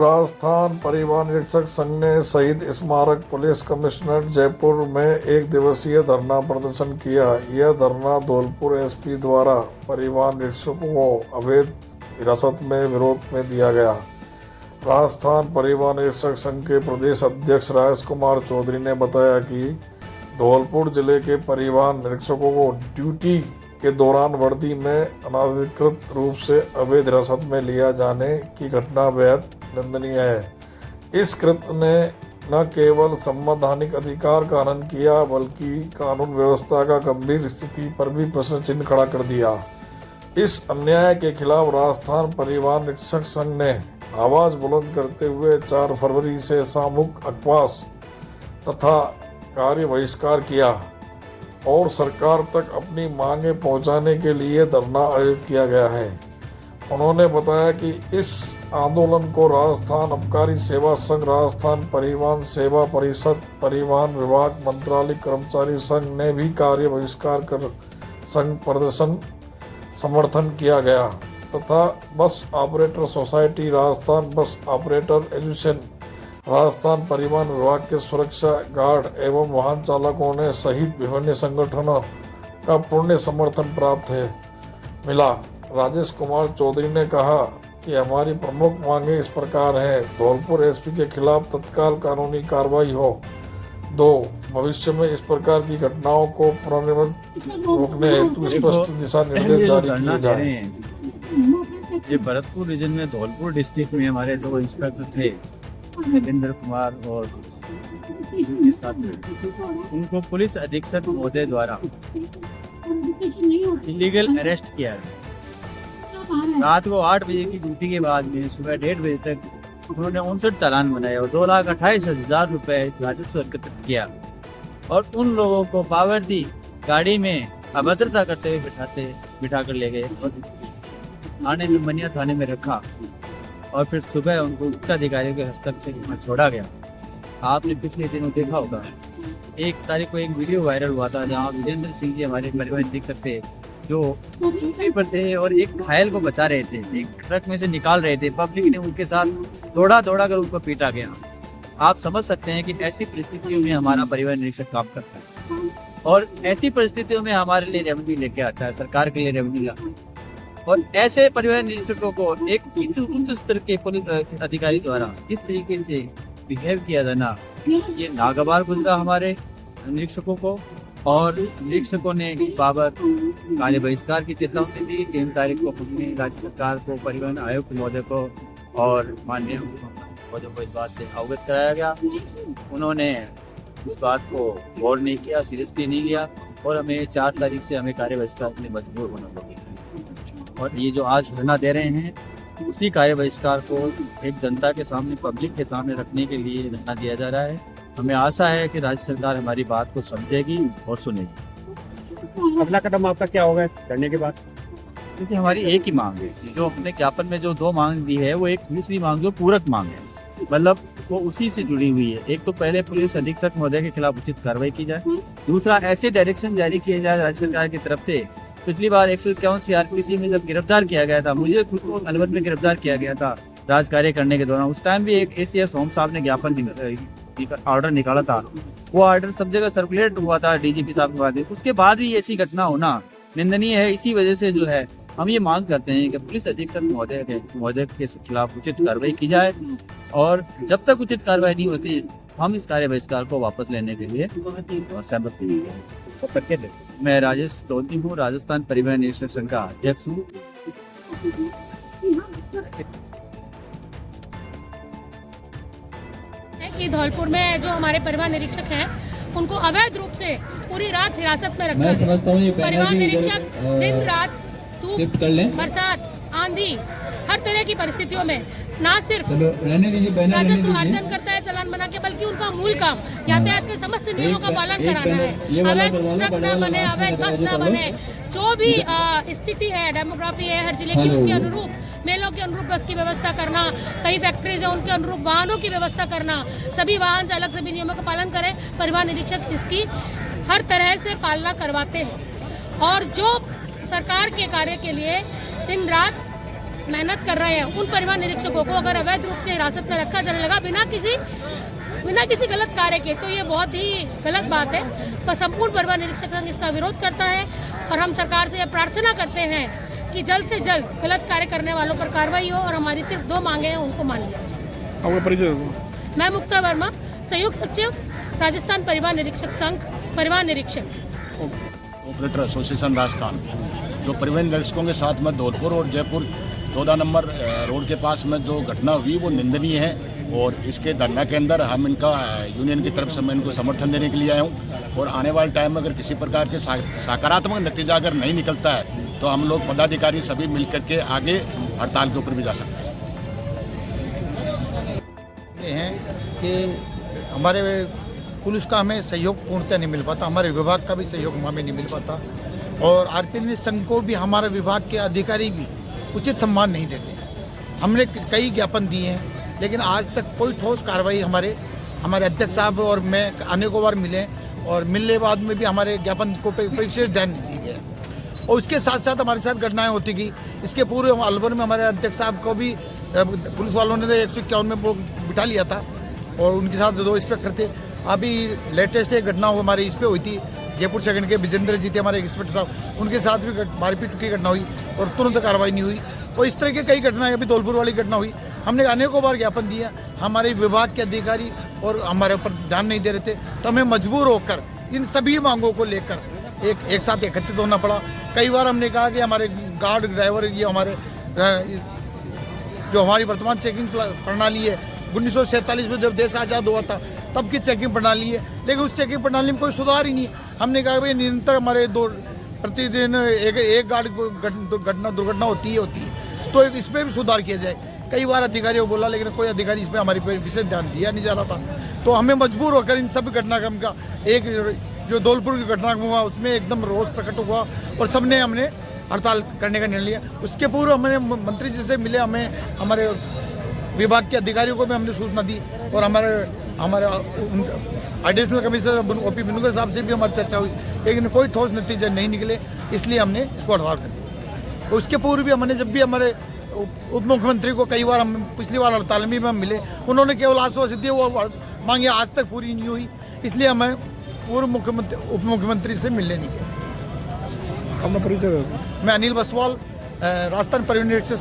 राजस्थान परिवहन निरीक्षक संघ ने शहीद स्मारक पुलिस कमिश्नरेट जयपुर में एक दिवसीय धरना प्रदर्शन किया। यह धरना धौलपुर एसपी द्वारा परिवहन निरीक्षकों को अवैध हिरासत में विरोध में दिया गया। राजस्थान परिवहन निरीक्षक संघ के प्रदेश अध्यक्ष राजेश कुमार चौधरी ने बताया कि धौलपुर जिले के परिवहन निरीक्षकों को ड्यूटी के दौरान वर्दी में अनाधिकृत रूप से अवैध हिरासत में लिया जाने की घटना बेहद निंदनीय है। इस कृत्य ने न केवल संवैधानिक अधिकार का हनन किया बल्कि कानून व्यवस्था का गंभीर स्थिति पर भी प्रश्न चिन्ह खड़ा कर दिया। इस अन्याय के खिलाफ राजस्थान परिवहन निरीक्षक संघ ने आवाज बुलंद करते हुए 4 फरवरी से सामूहिक उपवास तथा कार्य बहिष्कार किया और सरकार तक अपनी मांगे पहुंचाने के लिए धरना आयोजित किया गया है। उन्होंने बताया कि इस आंदोलन को राजस्थान आबकारी सेवा संघ, राजस्थान परिवहन सेवा परिषद, परिवहन विभाग, मंत्रालय कर्मचारी संघ ने भी कार्य बहिष्कार कर संघ प्रदर्शन समर्थन किया गया तथा bus operator society, Rajasthan bus operator association, Rajasthan परिवहन विभाग के सुरक्षा गार्ड एवं वाहन चालकों ने सहित विभिन्न संगठनों का पूर्ण समर्थन प्राप्त मिला। राजेश कुमार चौधरी ने कहा कि हमारी प्रमुख मांगे इस प्रकार हैं। धौलपुर एसपी के खिलाफ तत्काल कानूनी कार्रवाई हो। 2. भविष्य में इस प्रकार की घटनाओं को पुनरावृत्ति रोकने हेतु स्पष्ट दिशा निर्देश जारी किए जाए। ये भरतपुर रीजन में धौलपुर डिस्ट्रिक्ट में हमारे 2 इंस्पेक्टर थे, नरेंद्र कुमार और के साथ उनको पुलिस अधीक्षक महोदय द्वारा इलीगल अरेस्ट किया है। रात को 8 बजे की ड्यूटी के बाद में सुबह 1:30 बजे तक उन्होंने 59 चालान बनाए और 2,28,000 रुपए राजस्व एकत्रित किया और उन लोगों को पावर्दी गाड़ी में अभद्रता करते हुए बिठा कर ले गए और थाने में मनिया थाने में रखा और फिर सुबह उनको उच्चाधिकारियों के हस्तक से छोड़ा गया। आपने पिछले दिनों देखा होगा 1 तारीख को एक वीडियो वायरल हुआ था जहाँ विजेंद्र सिंह जी हमारे परिवहन देख सकते हैं जो ड्यूटी पर थे और एक घायल को बचा रहे थे, एक ट्रक में से निकाल रहे थे। पब्लिक ने उनके साथ दौड़ा कर उनको पीटा गया। आप समझ सकते हैं कि ऐसी परिस्थितियों में हमारा परिवहन निरीक्षक काम करता है और ऐसी परिस्थितियों में हमारे लिए रेवेन्यू लेके आता है, सरकार के लिए रेवेन्यू लाता है। और ऐसे परिवहन निरीक्षकों को एक उच्च स्तर के पुलिस अधिकारी द्वारा इस तरीके से बिहेव किया जाना, ये नागवार गुजरा हमारे निरीक्षकों को। और निरीक्षकों ने बाबत कार्य बहिष्कार की चेतावनी दी। 3 तारीख को उसने राज्य सरकार को, परिवहन आयुक्त महोदय को और माननीय महोदय को इस बात से अवगत कराया गया। उन्होंने इस बात को गौर नहीं किया, सीरियसली नहीं लिया और हमें 4 तारीख से हमें कार्य बहिष्कार में मजबूर होना पड़ेगा। और ये जो आज धरना दे रहे हैं उसी कार्य बहिष्कार को एक जनता के सामने, पब्लिक के सामने रखने के लिए धरना दिया जा रहा है। हमें आशा है कि राज्य सरकार हमारी बात को समझेगी और सुनेगी। अगला कदम आपका क्या होगा करने के बाद? क्योंकि हमारी एक ही मांग है, जो अपने ज्ञापन में जो 2 मांग दी है वो एक दूसरी मांग जो पूरक मांग है, मतलब वो उसी से जुड़ी हुई है। एक तो पहले पुलिस अधीक्षक महोदय के खिलाफ उचित कार्रवाई की जाए, दूसरा ऐसे डायरेक्शन जारी किए जाए राज्य सरकार की तरफ से। पिछली बार 151 CRPC में जब गिरफ्तार किया गया था, मुझे खुद को अलवर में गिरफ्तार किया गया था राज कार्य करने के दौरान, उस टाइम भी एक ACS होम साहब ने ज्ञापन ऑर्डर निकाला था। वो ऑर्डर सब जगह सर्कुलेट हुआ था DGP साहब के बाद। उसके बाद भी ऐसी घटना होना निंदनीय है। इसी वजह से जो है हम ये मांग करते हैं कि पुलिस अधीक्षक महोदय के खिलाफ उचित कार्रवाई की जाए और जब तक उचित कार्रवाई नहीं होती हम इस कार्य बहिष्कार को वापस लेने के लिए सहमत नहीं है। मैं राजेश चौधरी हूँ, राजस्थान परिवहन निरीक्षक संघ का अध्यक्ष हूँ। कि धौलपुर में जो हमारे परिवहन निरीक्षक हैं उनको अवैध रूप से पूरी रात हिरासत में रखा है। परिवहन निरीक्षक दिन रात धूप, बरसात, आंधी, हर तरह की परिस्थितियों में ना सिर्फ राजस्व अर्जन करता है चालान बना के, बल्कि उनका मूल काम यातायात के समस्त नियमों का पालन कराना है। अवैध ट्रक न बने, अवैध बस न बने, जो भी स्थिति है, डेमोग्राफी है हर जिले की, उसके अनुरूप मेलों के अनुरूप बस की व्यवस्था करना, कई फैक्ट्रीज है उनके अनुरूप वाहनों की व्यवस्था करना, सभी वाहन चालक सभी नियमों का पालन करें। परिवहन निरीक्षक इसकी हर तरह से पालना करवाते हैं और जो सरकार के कार्य के लिए दिन रात मेहनत कर रहे हैं उन परिवहन निरीक्षकों को अगर अवैध रूप से हिरासत में रखा जाने लगा बिना किसी गलत कार्य के, तो ये बहुत ही गलत बात है। पर संपूर्ण परिवहन निरीक्षक संघ इसका विरोध करता है और हम सरकार से यह प्रार्थना करते हैं कि जल्द से जल्द गलत कार्य करने वालों पर कार्रवाई हो और हमारी सिर्फ 2 मांगे हैं उनको मान लिया जाए। आपका परिचय? मैं मुक्ता वर्मा, संयुक्त सचिव राजस्थान परिवहन निरीक्षक संघ, परिवहन निरीक्षक ऑपरेटर एसोसिएशन राजस्थान। जो परिवहन निरीक्षकों के साथ में धौलपुर और जयपुर 14 नंबर रोड के पास में जो घटना हुई वो निंदनीय है और इसके धरना के अंदर हम इनका यूनियन की तरफ से मैं इनको समर्थन देने के लिए आया हूँ और आने वाले टाइम में अगर किसी प्रकार के सकारात्मक नतीजा अगर नहीं निकलता है तो हम लोग पदाधिकारी सभी मिलकर के आगे हड़ताल के ऊपर भी जा सकते हैं। ये हैं कि हमारे पुलिस का हमें सहयोग पूर्णतः नहीं मिल पाता, हमारे विभाग का भी सहयोग हमें नहीं मिल पाता और आरपीएन संघ को भी हमारे विभाग के अधिकारी भी उचित सम्मान नहीं देते। हमने कई ज्ञापन दिए हैं लेकिन आज तक कोई ठोस कार्रवाई हमारे अध्यक्ष साहब और मैं अनेकों बार मिले और मिलने बाद में भी हमारे ज्ञापन को विशेष ध्यान नहीं दिया गया और उसके साथ साथ हमारे साथ घटनाएं होती गई। इसके पूरे अलवर में हमारे अध्यक्ष साहब को भी पुलिस वालों ने 151 में वो बिठा लिया था और उनके साथ 2 इंस्पेक्टर थे। अभी लेटेस्ट एक घटना हमारी इस पर हुई थी, जयपुर सेकंड के विजेंद्र जी थे हमारे इंस्पेक्टर साहब, उनके साथ भी मारपीट की घटना हुई और तुरंत कार्रवाई नहीं हुई और इस तरह की कई घटनाएं, अभी धौलपुर वाली घटना हुई। हमने अनेकों बार ज्ञापन दिया, हमारे विभाग के अधिकारी और हमारे ऊपर ध्यान नहीं दे रहे थे, तो हमें मजबूर होकर इन सभी मांगों को लेकर एक साथ एकत्रित होना पड़ा। कई बार हमने कहा कि हमारे गार्ड ड्राइवर ये हमारे जो हमारी वर्तमान चेकिंग प्रणाली है 1947 में जब देश आज़ाद हुआ था तब की चेकिंग प्रणाली है, लेकिन उस चेकिंग प्रणाली में कोई सुधार ही नहीं है। हमने कहा भाई निरंतर हमारे प्रतिदिन एक गाड़ी को दुर्घटना होती है तो इस पर भी सुधार किया जाए। कई बार अधिकारियों को बोला लेकिन कोई अधिकारी इस पर हमारी विशेष ध्यान दिया नहीं जा रहा था, तो हमें मजबूर होकर इन सब घटनाक्रम का एक जो धौलपुर की घटनाक्रम हुआ उसमें एकदम रोष प्रकट हुआ और हमने हड़ताल करने का निर्णय लिया। उसके पूर्व हमने मंत्री जी से मिले, हमारे विभाग के अधिकारियों को भी हमने सूचना दी और हमारे एडिशनल कमिश्नर ओपी बिनुकर साहब से भी हमारी चर्चा हुई लेकिन कोई ठोस नतीजे नहीं निकले, इसलिए हमने इसको हड़ताल कर दिया। उसके पूर्व भी हमने जब भी हमारे उप मुख्यमंत्री को कई बार हम पिछली बार हड़ताल में भी हम मिले, उन्होंने केवल आश्वासन दिए, वो मांगे आज तक पूरी नहीं हुई, इसलिए हमें पूर्व मुख्यमंत्री उप मुख्यमंत्री से मिलने नहीं गए। अपना परिचय? मैं अनिल बसवाल, राजस्थान परिवहन निरीक्षक